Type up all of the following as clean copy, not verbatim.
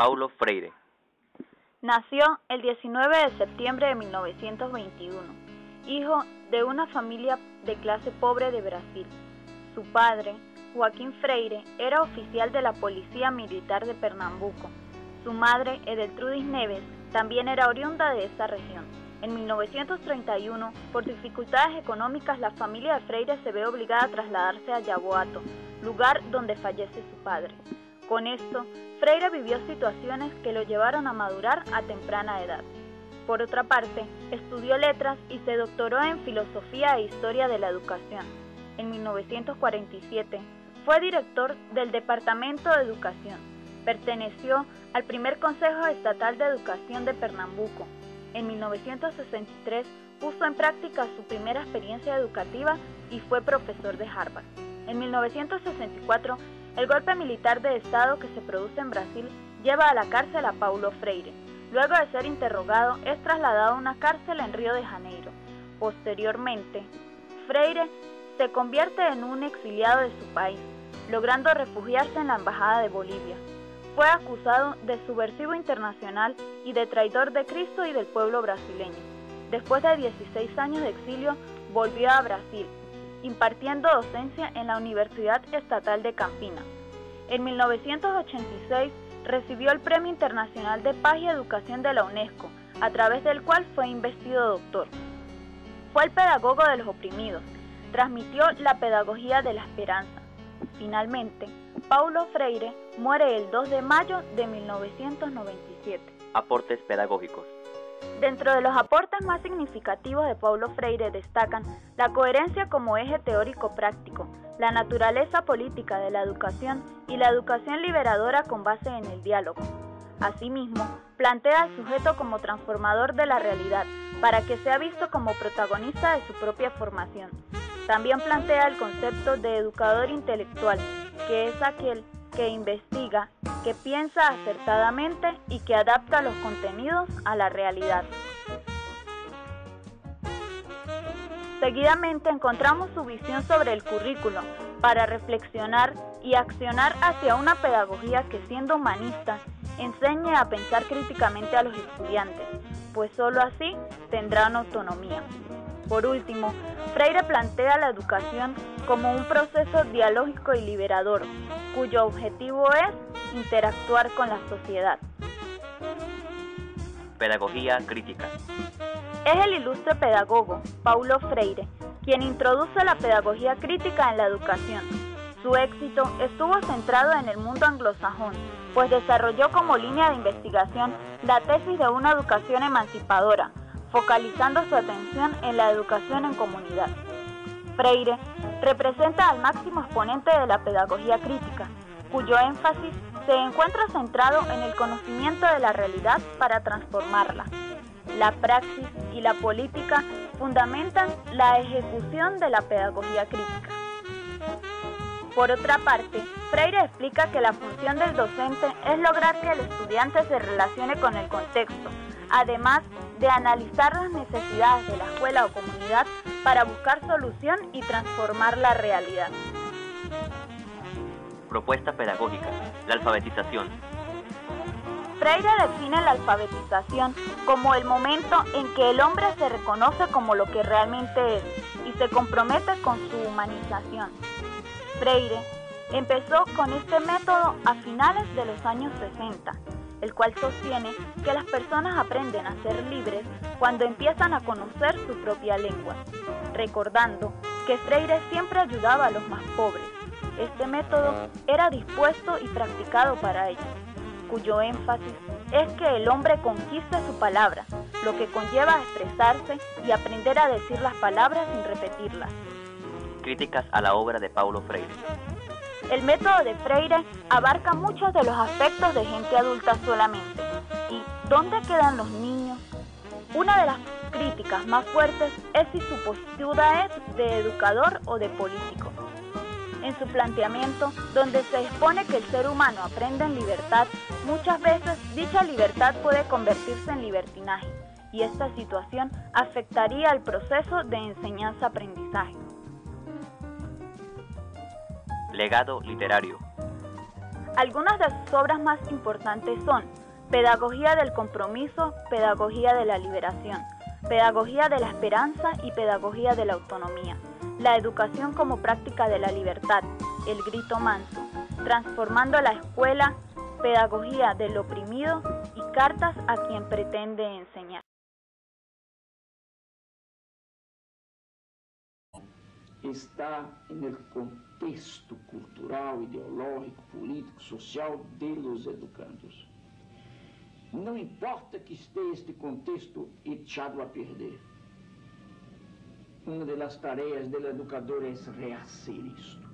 Paulo Freire. Nació el 19 de septiembre de 1921, hijo de una familia de clase pobre de Brasil. Su padre, Joaquim Freire, era oficial de la Policía Militar de Pernambuco. Su madre, Edeltrudis Neves, también era oriunda de esa región. En 1931, por dificultades económicas, la familia de Freire se ve obligada a trasladarse a Yaboato, lugar donde fallece su padre. Con esto, Freire vivió situaciones que lo llevaron a madurar a temprana edad. Por otra parte, estudió letras y se doctoró en filosofía e historia de la educación. En 1947, fue director del Departamento de Educación. Perteneció al primer Consejo Estatal de Educación de Pernambuco. En 1963 puso en práctica su primera experiencia educativa y fue profesor de Harvard. En 1964, el golpe militar de Estado que se produce en Brasil lleva a la cárcel a Paulo Freire. Luego de ser interrogado, es trasladado a una cárcel en Río de Janeiro. Posteriormente, Freire se convierte en un exiliado de su país, logrando refugiarse en la Embajada de Bolivia. Fue acusado de subversivo internacional y de traidor de Cristo y del pueblo brasileño. Después de 16 años de exilio, volvió a Brasil, impartiendo docencia en la Universidad Estatal de Campinas. En 1986 recibió el Premio Internacional de Paz y Educación de la UNESCO, a través del cual fue investido doctor. Fue el pedagogo de los oprimidos, transmitió la pedagogía de la esperanza. Finalmente, Paulo Freire muere el 2 de mayo de 1997. Aportes pedagógicos. Dentro de los aportes más significativos de Paulo Freire destacan la coherencia como eje teórico práctico, la naturaleza política de la educación y la educación liberadora con base en el diálogo. Asimismo, plantea al sujeto como transformador de la realidad, para que sea visto como protagonista de su propia formación. También plantea el concepto de educador intelectual, que es aquel que investiga, que piensa acertadamente y que adapta los contenidos a la realidad. Seguidamente encontramos su visión sobre el currículo, para reflexionar y accionar hacia una pedagogía que, siendo humanista, enseñe a pensar críticamente a los estudiantes, pues sólo así tendrán autonomía. Por último, Freire plantea la educación como un proceso dialógico y liberador, cuyo objetivo es interactuar con la sociedad. Pedagogía crítica. Es el ilustre pedagogo, Paulo Freire, quien introduce la pedagogía crítica en la educación. Su éxito estuvo centrado en el mundo anglosajón, pues desarrolló como línea de investigación la tesis de una educación emancipadora, focalizando su atención en la educación en comunidad. Freire representa al máximo exponente de la pedagogía crítica, cuyo énfasis se encuentra centrado en el conocimiento de la realidad para transformarla. La praxis y la política fundamentan la ejecución de la pedagogía crítica. Por otra parte, Freire explica que la función del docente es lograr que el estudiante se relacione con el contexto, además de analizar las necesidades de la escuela o comunidad para buscar solución y transformar la realidad. Propuesta pedagógica. La alfabetización. Freire define la alfabetización como el momento en que el hombre se reconoce como lo que realmente es y se compromete con su humanización. Freire empezó con este método a finales de los años 60, el cual sostiene que las personas aprenden a ser libres cuando empiezan a conocer su propia lengua, recordando que Freire siempre ayudaba a los más pobres. Este método era dispuesto y practicado para ellos, cuyo énfasis es que el hombre conquiste su palabra, lo que conlleva a expresarse y aprender a decir las palabras sin repetirlas. Críticas a la obra de Paulo Freire. El método de Freire abarca muchos de los aspectos de gente adulta solamente. ¿Y dónde quedan los niños? Una de las críticas más fuertes es si su postura es de educador o de político. En su planteamiento, donde se expone que el ser humano aprende en libertad, muchas veces dicha libertad puede convertirse en libertinaje, y esta situación afectaría el proceso de enseñanza-aprendizaje. Legado literario. Algunas de sus obras más importantes son Pedagogía del compromiso, Pedagogía de la liberación, Pedagogía de la esperanza y Pedagogía de la autonomía, La educación como práctica de la libertad, El grito manso, Transformando la escuela, Pedagogía del oprimido y Cartas a quien pretende enseñar. Está no contexto cultural, ideológico, político, social de los educandos. Não importa que esteja este contexto echado a perder. Uma das tarefas do educador é rehacer isto.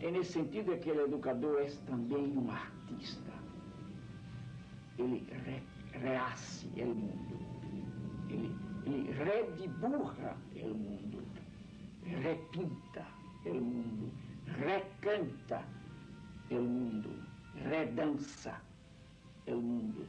E nesse sentido é que o educador é também um artista. Ele rehace o mundo. Ele redibuja o mundo. Repinta o mundo. Recanta o mundo. Redança o mundo.